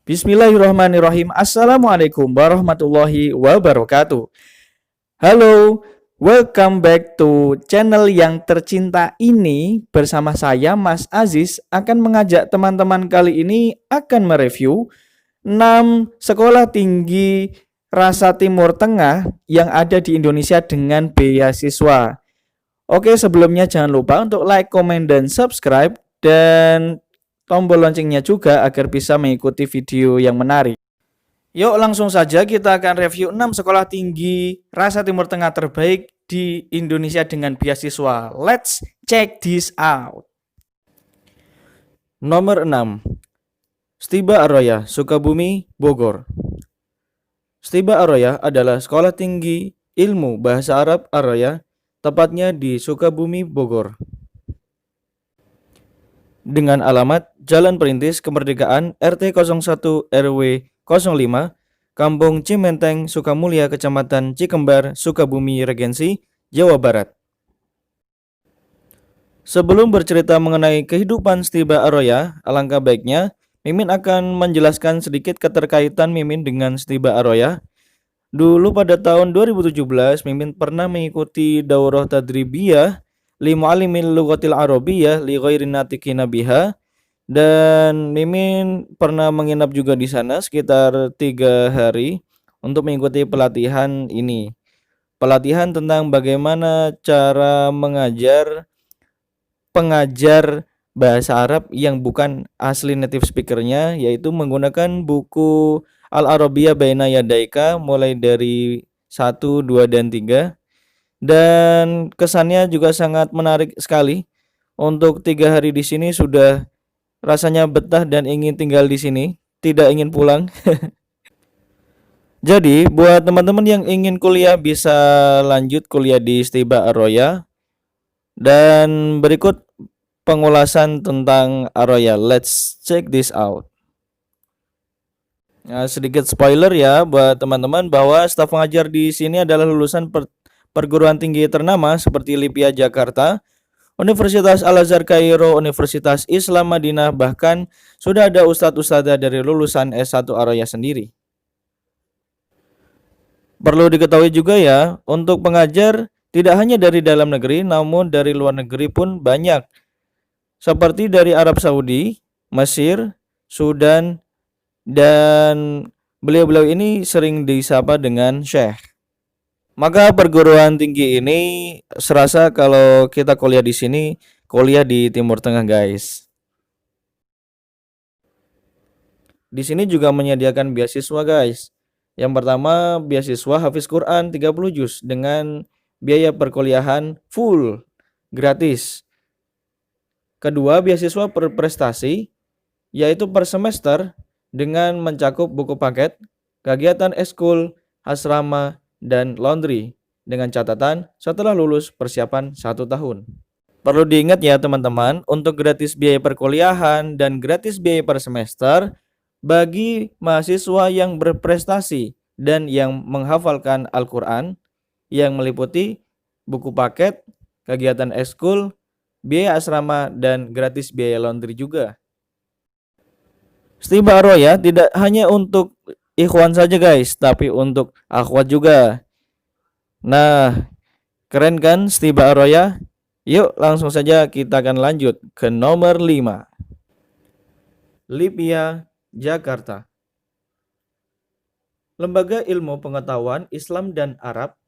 Bismillahirrahmanirrahim. Assalamualaikum warahmatullahi wabarakatuh. Halo, welcome back to channel yang tercinta ini. Bersama saya Mas Aziz akan mengajak teman-teman kali ini akan mereview 6 sekolah tinggi rasa Timur Tengah yang ada di Indonesia dengan beasiswa. Oke, sebelumnya jangan lupa untuk like, komen, dan subscribe, dan tombol loncengnya juga agar bisa mengikuti video yang menarik. Yuk langsung saja kita akan review 6 sekolah tinggi rasa Timur Tengah terbaik di Indonesia dengan beasiswa. Let's check this out. Nomor 6. Stiba Ar-Royah, Sukabumi, Bogor. Stiba Ar-Royah adalah sekolah tinggi ilmu bahasa Arab Ar-Royah, tepatnya di Sukabumi, Bogor. Dengan alamat Jalan Perintis Kemerdekaan RT 01 RW 05, Kampung Cimenteng, Sukamulya, Kecamatan Cikembar, Sukabumi, Regensi, Jawa Barat. Sebelum bercerita mengenai kehidupan Stiba Ar-Royah, alangkah baiknya Mimin akan menjelaskan sedikit keterkaitan Mimin dengan Stiba Ar-Royah. Dulu pada tahun 2017, Mimin pernah mengikuti daurah tadribiyah li mu'allimil lughatil arabiyyah li ghairi natiqina biha, dan Mimin pernah menginap juga di sana sekitar 3 hari untuk mengikuti pelatihan ini. Pelatihan tentang bagaimana cara pengajar bahasa Arab yang bukan asli native speakernya, yaitu menggunakan buku Al-Arabiyyah Baina Yadaika mulai dari 1, 2, dan 3. Dan kesannya juga sangat menarik sekali. Untuk 3 hari di sini sudah rasanya betah dan ingin tinggal di sini, tidak ingin pulang. Jadi buat teman-teman yang ingin kuliah bisa lanjut kuliah di Stiba Ar-Royah. Dan berikut pengulasan tentang Ar-Royah. Let's check this out. Nah, sedikit spoiler ya buat teman-teman bahwa staf pengajar di sini adalah lulusan perguruan tinggi ternama seperti LIPIA Jakarta, Universitas Al-Azhar Kairo, Universitas Islam Madinah, bahkan sudah ada ustadz-ustadzah dari lulusan S1 Ar-Royah sendiri. Perlu diketahui juga ya, untuk pengajar tidak hanya dari dalam negeri, namun dari luar negeri pun banyak. Seperti dari Arab Saudi, Mesir, Sudan, dan beliau-beliau ini sering disapa dengan Syekh. Maka perguruan tinggi ini serasa kalau kita kuliah di sini, kuliah di Timur Tengah, guys. Di sini juga menyediakan beasiswa, guys. Yang pertama, beasiswa Hafiz Quran 30 juz dengan biaya perkuliahan full gratis. Kedua, beasiswa per prestasi, yaitu per semester dengan mencakup buku paket, kegiatan eskul, asrama, dan laundry, dengan catatan setelah lulus persiapan 1 tahun. Perlu diingat ya teman-teman, untuk gratis biaya perkuliahan dan gratis biaya per semester bagi mahasiswa yang berprestasi dan yang menghafalkan Al-Quran, yang meliputi buku paket, kegiatan eskul, biaya asrama, dan gratis biaya laundry juga. Stiba Ar-Royah tidak hanya untuk ikhwan saja, guys, tapi untuk akhwat juga. Nah, keren kan Stiba Ar-Royah? Yuk langsung saja kita akan lanjut ke nomor 5. LIPIA Jakarta. Lembaga Ilmu Pengetahuan Islam dan Arab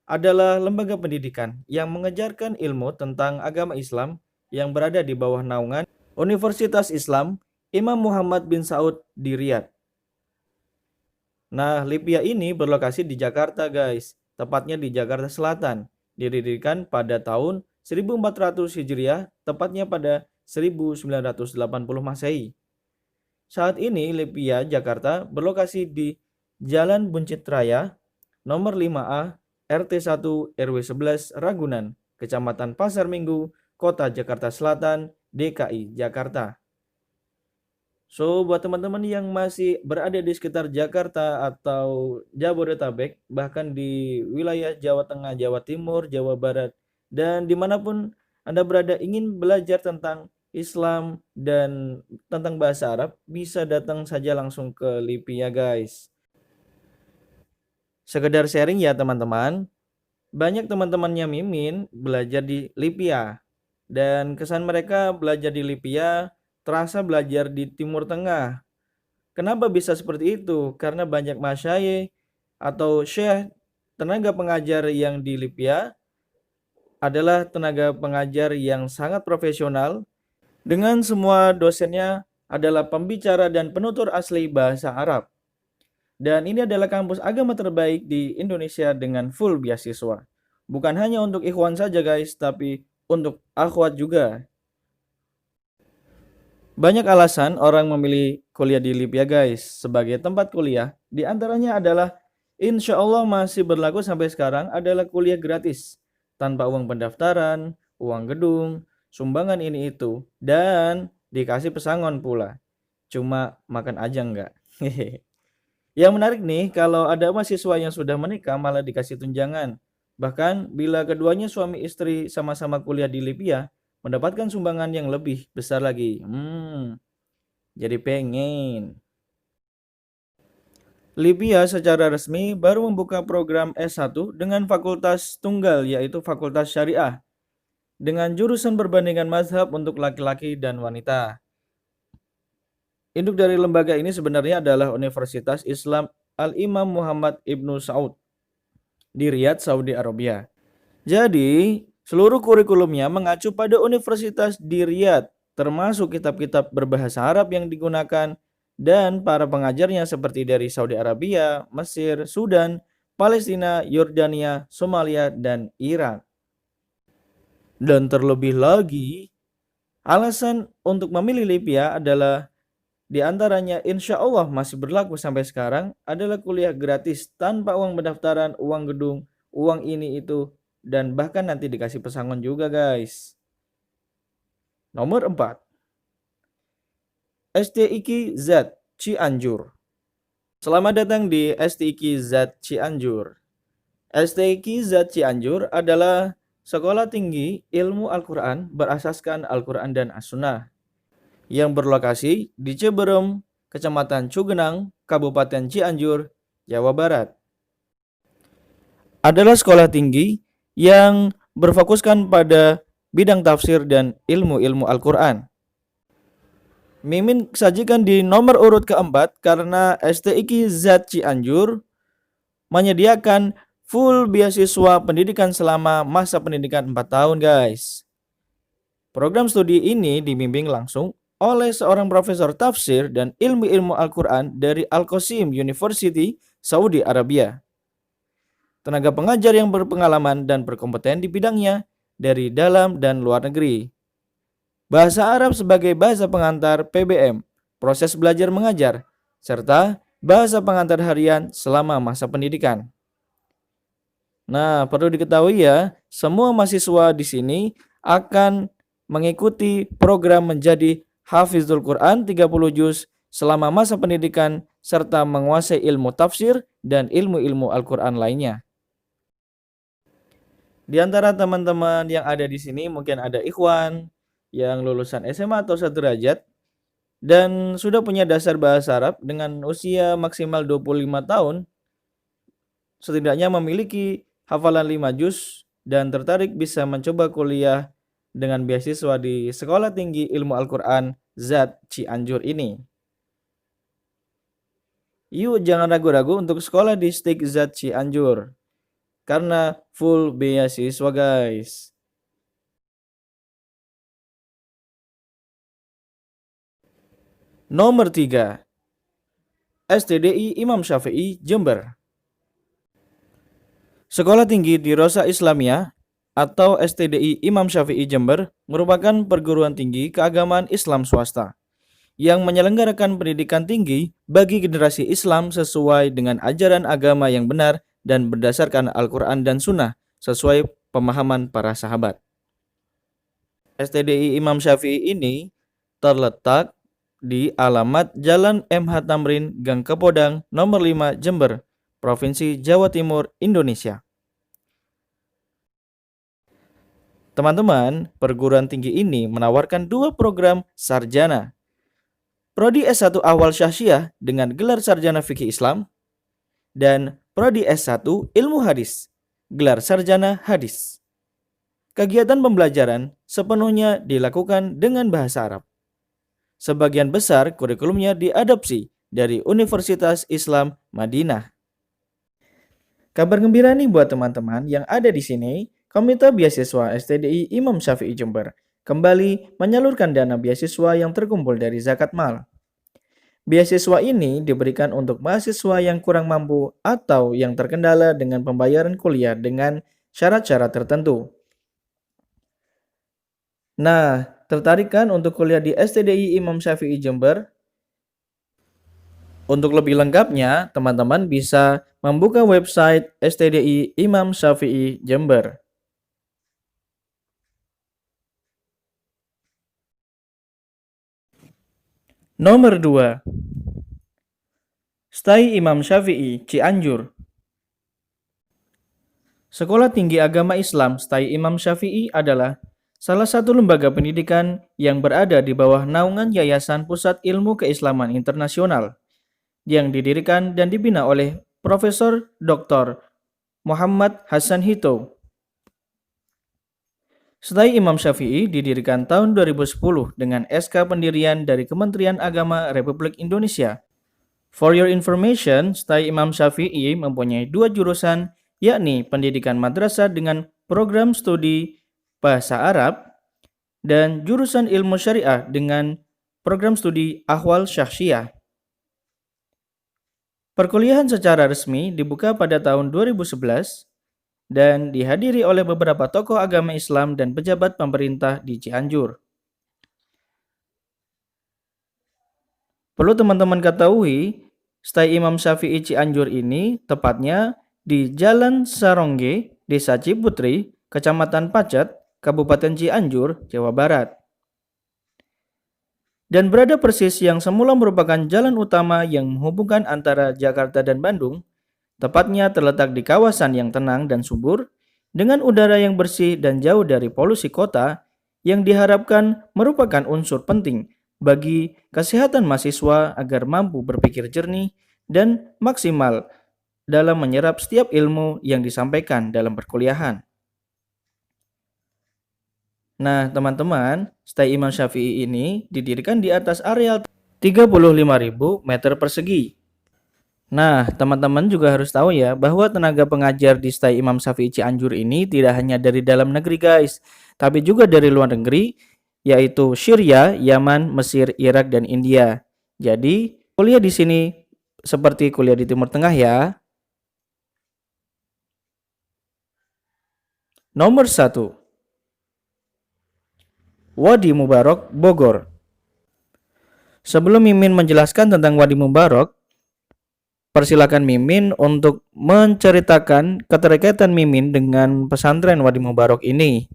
adalah lembaga pendidikan yang mengajarkan ilmu tentang agama Islam yang berada di bawah naungan Universitas Islam Imam Muhammad bin Saud di Riyadh. Nah, LIPIA ini berlokasi di Jakarta, guys, tepatnya di Jakarta Selatan. Didirikan pada tahun 1400 Hijriah, tepatnya pada 1980 Masehi. Saat ini LIPIA Jakarta berlokasi di Jalan Buncit Raya, nomor 5A, RT 1 RW 11 Ragunan, Kecamatan Pasar Minggu, Kota Jakarta Selatan, DKI Jakarta. So, buat teman-teman yang masih berada di sekitar Jakarta atau Jabodetabek, bahkan di wilayah Jawa Tengah, Jawa Timur, Jawa Barat, dan dimanapun Anda berada ingin belajar tentang Islam, dan tentang bahasa Arab, bisa datang saja langsung ke LIPI ya guys. Sekedar sharing ya teman-teman, banyak teman-temannya Mimin belajar di LIPIA, dan kesan mereka belajar di LIPIA terasa belajar di Timur Tengah. Kenapa bisa seperti itu? Karena banyak masyayikh atau syekh tenaga pengajar yang di LIPIA adalah tenaga pengajar yang sangat profesional, dengan semua dosennya adalah pembicara dan penutur asli bahasa Arab. Dan ini adalah kampus agama terbaik di Indonesia dengan full beasiswa. Bukan hanya untuk ikhwan saja guys, tapi untuk akhwat juga. Banyak alasan orang memilih kuliah di LIPIA guys sebagai tempat kuliah. Di antaranya adalah insya Allah masih berlaku sampai sekarang adalah kuliah gratis. Tanpa uang pendaftaran, uang gedung, sumbangan ini itu, dan dikasih pesangon pula. Cuma makan aja enggak. Yang menarik nih, kalau ada mahasiswa yang sudah menikah malah dikasih tunjangan. Bahkan bila keduanya suami istri sama-sama kuliah di LIPIA, mendapatkan sumbangan yang lebih besar lagi. Jadi pengen. LIPIA secara resmi baru membuka program S1 dengan fakultas tunggal yaitu Fakultas Syariah dengan jurusan perbandingan mazhab untuk laki-laki dan wanita. Induk dari lembaga ini sebenarnya adalah Universitas Islam Al-Imam Muhammad Ibnu Saud di Riyadh, Saudi Arabia. Jadi, seluruh kurikulumnya mengacu pada universitas di Riyadh, termasuk kitab-kitab berbahasa Arab yang digunakan dan para pengajarnya seperti dari Saudi Arabia, Mesir, Sudan, Palestina, Yordania, Somalia, dan Iran. Dan terlebih lagi, alasan untuk memilih LIPIA adalah di antaranya insya Allah masih berlaku sampai sekarang adalah kuliah gratis tanpa uang pendaftaran, uang gedung, uang ini itu, dan bahkan nanti dikasih pesangon juga guys. Nomor 4. STIQ Z Cianjur. Selamat datang di STIQ Z Cianjur. STIQ Z Cianjur adalah sekolah tinggi ilmu Al-Quran berasaskan Al-Quran dan As-Sunnah yang berlokasi di Ciberem, Kecamatan Cugenang, Kabupaten Cianjur, Jawa Barat. Adalah sekolah tinggi yang berfokuskan pada bidang tafsir dan ilmu-ilmu Al-Quran. Mimin sajikan di nomor urut keempat karena STIQ Z Cianjur menyediakan full beasiswa pendidikan selama masa pendidikan 4 tahun guys. Program studi ini dibimbing langsung oleh seorang profesor tafsir dan ilmu-ilmu Al-Quran dari Al-Qasim University, Saudi Arabia. Tenaga pengajar yang berpengalaman dan berkompeten di bidangnya dari dalam dan luar negeri. Bahasa Arab sebagai bahasa pengantar PBM, proses belajar mengajar, serta bahasa pengantar harian selama masa pendidikan. Nah, perlu diketahui ya, semua mahasiswa di sini akan mengikuti program menjadi Hafizul Quran 30 juz selama masa pendidikan serta menguasai ilmu tafsir dan ilmu-ilmu Al-Quran lainnya. Di antara teman-teman yang ada di sini mungkin ada ikhwan yang lulusan SMA atau sederajat dan sudah punya dasar bahasa Arab dengan usia maksimal 25 tahun, setidaknya memiliki hafalan 5 juz dan tertarik bisa mencoba kuliah dengan beasiswa di Sekolah Tinggi Ilmu Al-Quran Z Cianjur ini. Yuk jangan ragu-ragu untuk sekolah di STIQ Z Cianjur karena full beasiswa guys. Nomor 3. STDI Imam Syafi'i Jember. Sekolah Tinggi Dirosah Islamiyah atau STDI Imam Syafi'i Jember merupakan perguruan tinggi keagamaan Islam swasta yang menyelenggarakan pendidikan tinggi bagi generasi Islam sesuai dengan ajaran agama yang benar dan berdasarkan Al-Quran dan Sunnah sesuai pemahaman para sahabat. STDI Imam Syafi'i ini terletak di alamat Jalan MH Tamrin, Gang Kepodang, nomor 5, Jember, Provinsi Jawa Timur, Indonesia. Teman-teman, perguruan tinggi ini menawarkan 2 program sarjana. Prodi S1 Awal Syahsiah dengan gelar sarjana fikih Islam dan Prodi S1 Ilmu Hadis, gelar sarjana hadis. Kegiatan pembelajaran sepenuhnya dilakukan dengan bahasa Arab. Sebagian besar kurikulumnya diadopsi dari Universitas Islam Madinah. Kabar gembira nih buat teman-teman yang ada di sini, Komite Beasiswa STDI Imam Syafi'i Jember kembali menyalurkan dana beasiswa yang terkumpul dari zakat mal. Beasiswa ini diberikan untuk mahasiswa yang kurang mampu atau yang terkendala dengan pembayaran kuliah dengan syarat-syarat tertentu. Nah, tertarik kan untuk kuliah di STDI Imam Syafi'i Jember? Untuk lebih lengkapnya, teman-teman bisa membuka website STDI Imam Syafi'i Jember. Nomor 2. STAI Imam Syafi'i Cianjur. Sekolah Tinggi Agama Islam STAI Imam Syafi'i adalah salah satu lembaga pendidikan yang berada di bawah naungan Yayasan Pusat Ilmu Keislaman Internasional yang didirikan dan dibina oleh Profesor Dr. Muhammad Hasan Hito. STAI Imam Syafi'i didirikan tahun 2010 dengan SK pendirian dari Kementerian Agama Republik Indonesia. For your information, STAI Imam Syafi'i mempunyai 2 jurusan, yakni pendidikan madrasah dengan program studi bahasa Arab dan jurusan ilmu syariah dengan program studi ahwal syahsiah. Perkuliahan secara resmi dibuka pada tahun 2011 dan dihadiri oleh beberapa tokoh agama Islam dan pejabat pemerintah di Cianjur. Perlu teman-teman ketahui, STAI Imam Syafi'i Cianjur ini tepatnya di Jalan Sarongge, Desa Ciputri, Kecamatan Pacet, Kabupaten Cianjur, Jawa Barat. Dan berada persis yang semula merupakan jalan utama yang menghubungkan antara Jakarta dan Bandung, tepatnya terletak di kawasan yang tenang dan subur, dengan udara yang bersih dan jauh dari polusi kota, yang diharapkan merupakan unsur penting bagi kesehatan mahasiswa agar mampu berpikir jernih dan maksimal dalam menyerap setiap ilmu yang disampaikan dalam perkuliahan. Nah, teman-teman, STAI Imam Syafi'i ini didirikan di atas areal 35.000 meter persegi. Nah, teman-teman juga harus tahu ya bahwa tenaga pengajar di STAI Imam Syafi'i Cianjur ini tidak hanya dari dalam negeri guys, tapi juga dari luar negeri, yaitu Syria, Yaman, Mesir, Irak, dan India. Jadi, kuliah di sini seperti kuliah di Timur Tengah ya. Nomor 1. Wadi Mubarak, Bogor. Sebelum Mimin menjelaskan tentang Wadi Mubarak, persilakan Mimin untuk menceritakan keterkaitan Mimin dengan pesantren Wadi Mubarak ini.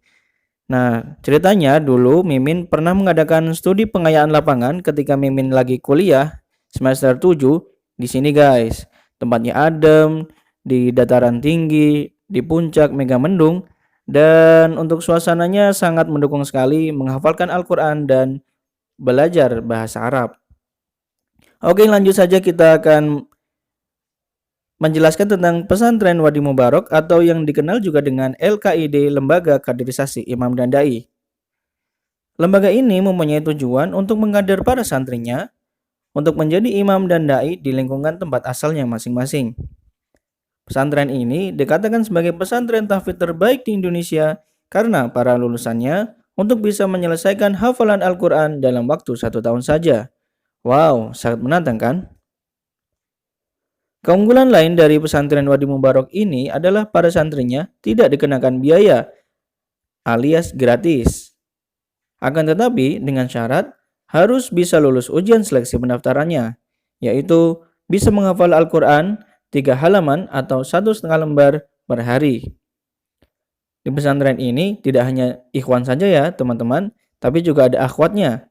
Nah, ceritanya dulu Mimin pernah mengadakan studi pengayaan lapangan ketika Mimin lagi kuliah semester 7 di sini guys. Tempatnya adem, di dataran tinggi, di puncak Megamendung, dan untuk suasananya sangat mendukung sekali menghafalkan Al-Quran dan belajar bahasa Arab. Oke, lanjut saja kita akan menjelaskan tentang pesantren Wadi Mubarak atau yang dikenal juga dengan LKID, Lembaga Kaderisasi Imam dan Dai. Lembaga ini mempunyai tujuan untuk mengajar para santrinya untuk menjadi imam dan dai di lingkungan tempat asalnya masing-masing. Pesantren ini dikatakan sebagai pesantren tahfidz terbaik di Indonesia karena para lulusannya untuk bisa menyelesaikan hafalan Al-Quran dalam waktu 1 tahun saja. Wow, sangat menantang kan? Keunggulan lain dari pesantren Wadi Mubarak ini adalah para santrinya tidak dikenakan biaya alias gratis. Akan tetapi dengan syarat harus bisa lulus ujian seleksi pendaftarannya, yaitu bisa menghafal Al-Quran 3 halaman atau 1,5 lembar per hari. Di pesantren ini tidak hanya ikhwan saja ya teman-teman, tapi juga ada akhwatnya.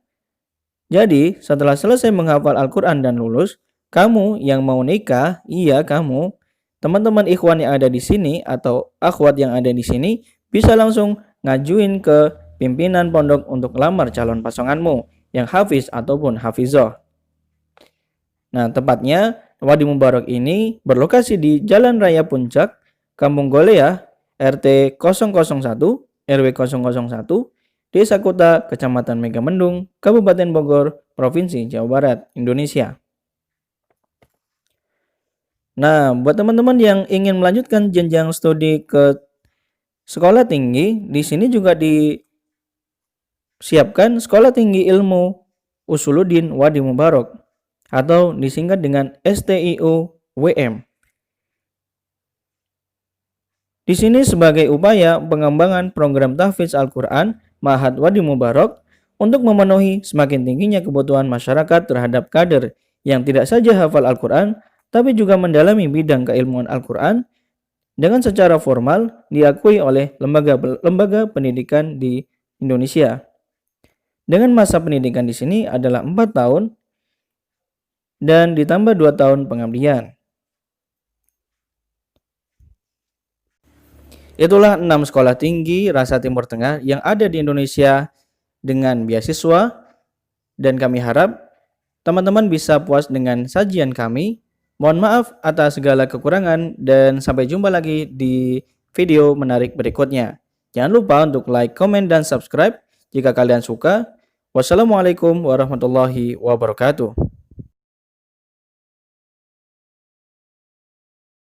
Jadi setelah selesai menghafal Al-Quran dan lulus, kamu yang mau nikah, iya kamu, teman-teman ikhwan yang ada di sini atau akhwat yang ada di sini bisa langsung ngajuin ke pimpinan pondok untuk lamar calon pasanganmu yang hafiz ataupun hafizah. Nah, tepatnya Wadi Mubarak ini berlokasi di Jalan Raya Puncak, Kampung Golea, RT 001, RW 001, Desa Kota, Kecamatan Megamendung, Kabupaten Bogor, Provinsi Jawa Barat, Indonesia. Nah, buat teman-teman yang ingin melanjutkan jenjang studi ke sekolah tinggi, di sini juga disiapkan Sekolah Tinggi Ilmu Usuluddin Wadi Mubarak atau disingkat dengan STIU WM. Di sini sebagai upaya pengembangan program tahfidz Al-Quran Ma'had Wadi Mubarak untuk memenuhi semakin tingginya kebutuhan masyarakat terhadap kader yang tidak saja hafal Al-Quran, tapi juga mendalami bidang keilmuan Al-Quran dengan secara formal diakui oleh lembaga pendidikan di Indonesia. Dengan masa pendidikan di sini adalah 4 tahun dan ditambah 2 tahun pengabdian. Itulah 6 sekolah tinggi rasa Timur Tengah yang ada di Indonesia dengan beasiswa, dan kami harap teman-teman bisa puas dengan sajian kami. Mohon maaf atas segala kekurangan dan sampai jumpa lagi di video menarik berikutnya. Jangan lupa untuk like, comment, dan subscribe jika kalian suka. Wassalamualaikum warahmatullahi wabarakatuh.